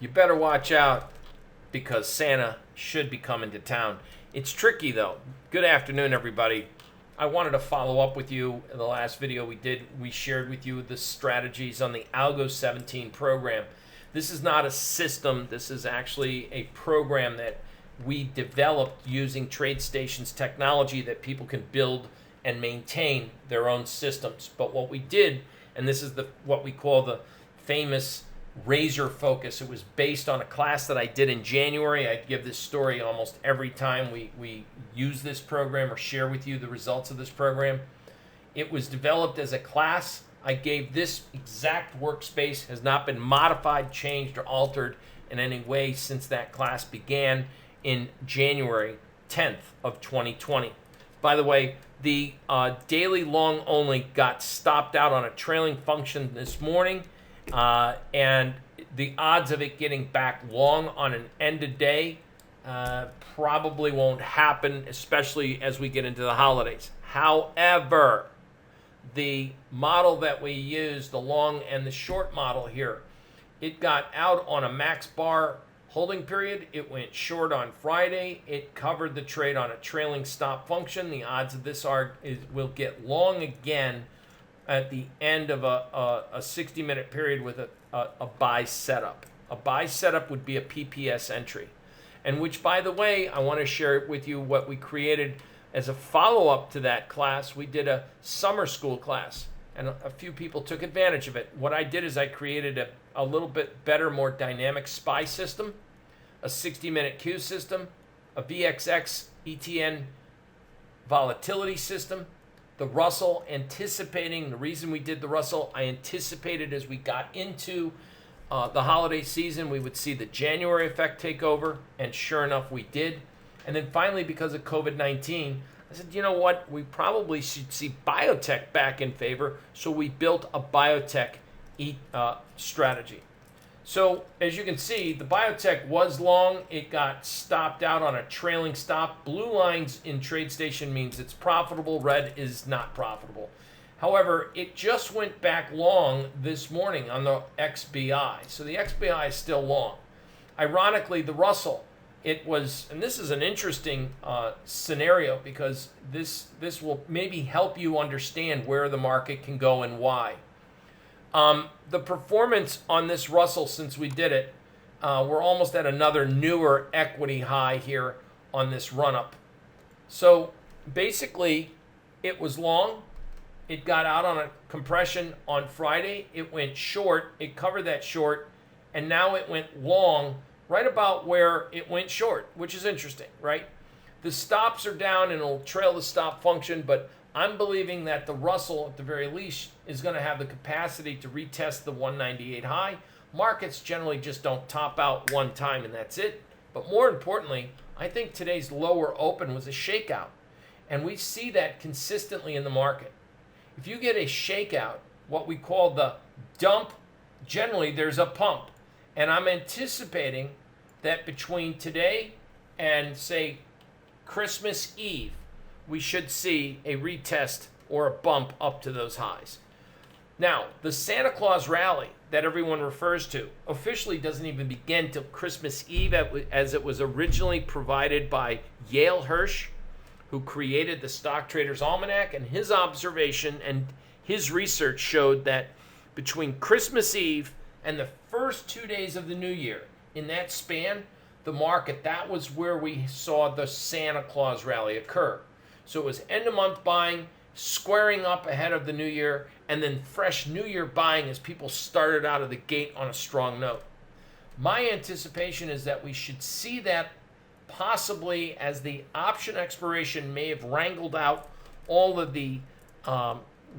You better watch out because Santa should be coming to town. It's tricky though. Good afternoon, everybody. I wanted to follow up with you. In the last video we shared with you the strategies on the Algo 17 program. This is not a system. This is actually a program that we developed using TradeStation's technology that people can build and maintain their own systems. But what we did, and this is what we call the famous razor focus. It was based on a class that I did in January. I give this story almost every time we use this program or share with you the results of this program. It was developed as a class. I gave this exact workspace, has not been modified, changed, or altered in any way since that class began in January 10th of 2020. By the way, the daily long only got stopped out on a trailing function this morning. And the odds of it getting back long on an end of day probably won't happen, especially as we get into the holidays. However, the model that we use, the long and the short model here, it got out on a max bar holding period. It went short on Friday. It covered the trade on a trailing stop function. The odds of this will get long again at the end of a 60-minute period with a buy setup. A buy setup would be a PPS entry. And which, by the way, I want to share with you what we created as a follow-up to that class. We did a summer school class, and a few people took advantage of it. What I did is I created a little bit better, more dynamic SPY system, a 60-minute Q system, a VXX ETN volatility system, the Russell, anticipating, the reason we did the Russell, I anticipated as we got into the holiday season, we would see the January effect take over, and sure enough, we did. And then finally, because of COVID-19, I said, you know what, we probably should see biotech back in favor, so we built a biotech strategy. So as you can see, the biotech was long. It got stopped out on a trailing stop. Blue lines in TradeStation means it's profitable. Red is not profitable. However, it just went back long this morning on the XBI. So the XBI is still long. Ironically, the Russell, it was, and this is an interesting scenario because this will maybe help you understand where the market can go and why. The performance on this Russell since we did it, we're almost at another newer equity high here on this run-up. So basically, it was long. It got out on a compression on Friday. It went short. It covered that short. And now it went long right about where it went short, which is interesting, right? The stops are down and it'll trail the stop function, but I'm believing that the Russell, at the very least, is going to have the capacity to retest the 198 high. Markets generally just don't top out one time and that's it. But more importantly, I think today's lower open was a shakeout. And we see that consistently in the market. If you get a shakeout, what we call the dump, generally there's a pump. And I'm anticipating that between today and, say, Christmas Eve, we should see a retest or a bump up to those highs. Now, the Santa Claus rally that everyone refers to officially doesn't even begin till Christmas Eve, as it was originally provided by Yale Hirsch, who created the Stock Traders Almanac, and his observation and his research showed that between Christmas Eve and the first 2 days of the new year, in that span, the market, that was where we saw the Santa Claus rally occur. So it was end of month buying, squaring up ahead of the new year, and then fresh new year buying as people started out of the gate on a strong note. My anticipation is that we should see that possibly as the option expiration may have wrangled out all of the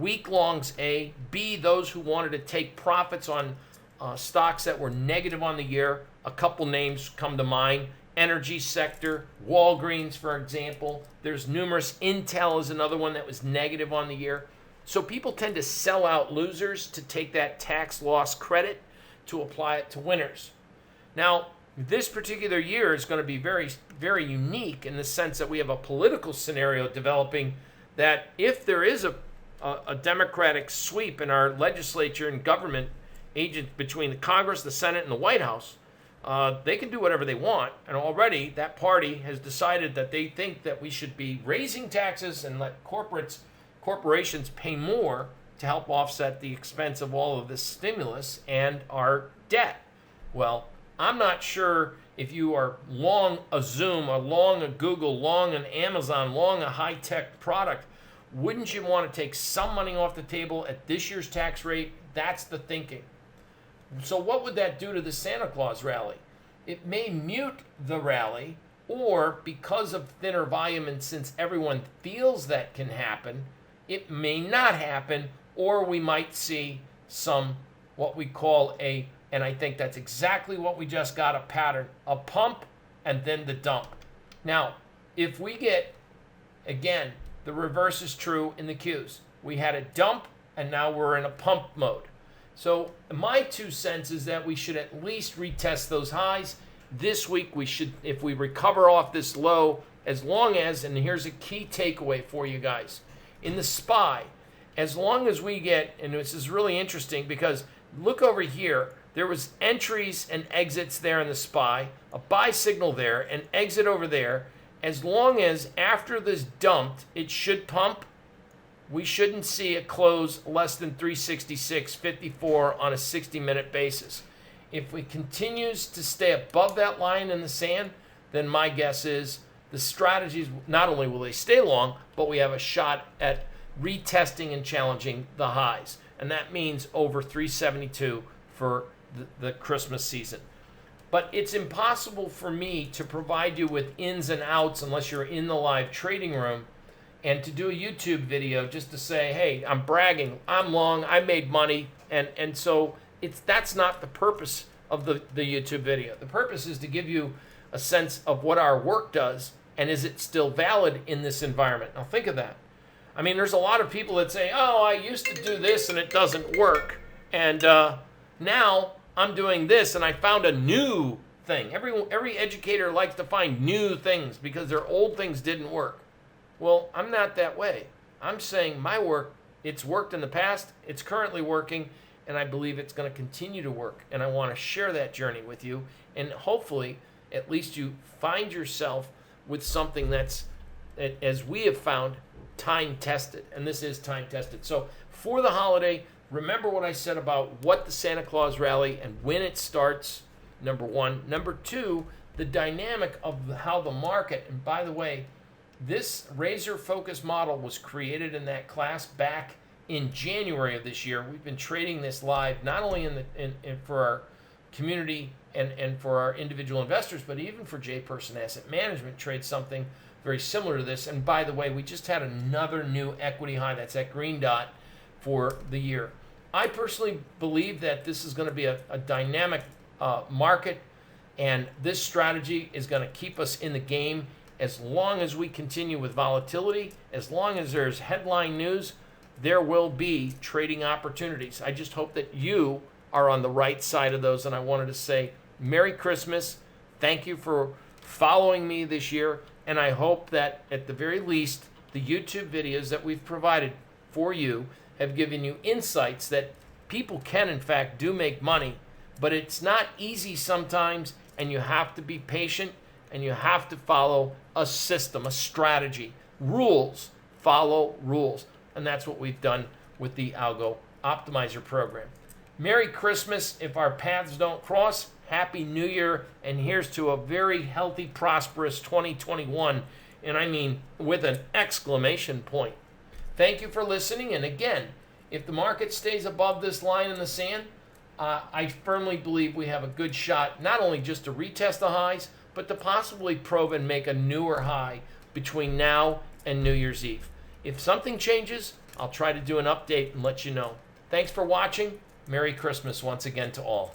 week longs, A, B, those who wanted to take profits on stocks that were negative on the year. A couple names come to mind. Energy sector, Walgreens, for example. There's numerous. Intel is another one that was negative on the year. So people tend to sell out losers to take that tax loss credit to apply it to winners. Now, this particular year is going to be very, very unique in the sense that we have a political scenario developing that if there is a Democratic sweep in our legislature and government agents between the Congress, the Senate, and the White House, they can do whatever they want. And already that party has decided that they think that we should be raising taxes and let corporations pay more to help offset the expense of all of this stimulus and our debt. Well, I'm not sure if you are long a Zoom or long a Google, long an Amazon, long a high-tech product, wouldn't you want to take some money off the table at this year's tax rate? That's the thinking. So what would that do to the Santa Claus rally? It may mute the rally, or because of thinner volume and since everyone feels that can happen, it may not happen, or we might see some, what we call and I think that's exactly what we just got, a pattern, a pump and then the dump. Now, if we get, again, the reverse is true in the Qs. We had a dump and now we're in a pump mode. So my 2 cents is that we should at least retest those highs. This week we should, if we recover off this low, as long as, and here's a key takeaway for you guys, in the SPY, as long as we get, and this is really interesting because look over here, there was entries and exits there in the SPY, a buy signal there, an exit over there. As long as after this dumped, it should pump, we shouldn't see a close less than 366.54 on a 60-minute basis. If it continues to stay above that line in the sand, then my guess is the strategies, not only will they stay long, but we have a shot at retesting and challenging the highs. And that means over 372 for the Christmas season. But it's impossible for me to provide you with ins and outs unless you're in the live trading room, and to do a YouTube video just to say, hey, I'm bragging, I'm long, I made money, and so that's not the purpose of the YouTube video. The purpose is to give you a sense of what our work does and is it still valid in this environment. Now think of that. I mean, there's a lot of people that say, oh, I used to do this and it doesn't work, and now I'm doing this and I found a new thing. Every educator likes to find new things because their old things didn't work. Well, I'm not that way. I'm saying my work, it's worked in the past, it's currently working, and I believe it's going to continue to work. And I want to share that journey with you. And hopefully, at least you find yourself with something that's, as we have found, time-tested. And this is time-tested. So for the holiday, remember what I said about what the Santa Claus rally and when it starts, number one. Number two, the dynamic of how the market, and by the way, this razor focus model was created in that class back in January of this year. We've been trading this live, not only for our community and for our individual investors, but even for J-Person Asset Management trades something very similar to this. And by the way, we just had another new equity high, that's that green dot, for the year. I personally believe that this is going to be a dynamic market, and this strategy is going to keep us in the game as long as we continue with volatility. As long as there's headline news, there will be trading opportunities. I just hope that you are on the right side of those, and I wanted to say Merry Christmas. Thank you for following me this year, and I hope that at the very least the YouTube videos that we've provided for you have given you insights that people can in fact do make money, but it's not easy sometimes, and you have to be patient, and you have to follow a system, a strategy, rules, follow rules. And that's what we've done with the Algo Optimizer program. Merry Christmas if our paths don't cross. Happy New Year, and here's to a very healthy, prosperous 2021, and I mean with an exclamation point. Thank you for listening, and again, if the market stays above this line in the sand, I firmly believe we have a good shot, not only just to retest the highs, but to possibly probe and make a newer high between now and New Year's Eve. If something changes, I'll try to do an update and let you know. Thanks for watching. Merry Christmas once again to all.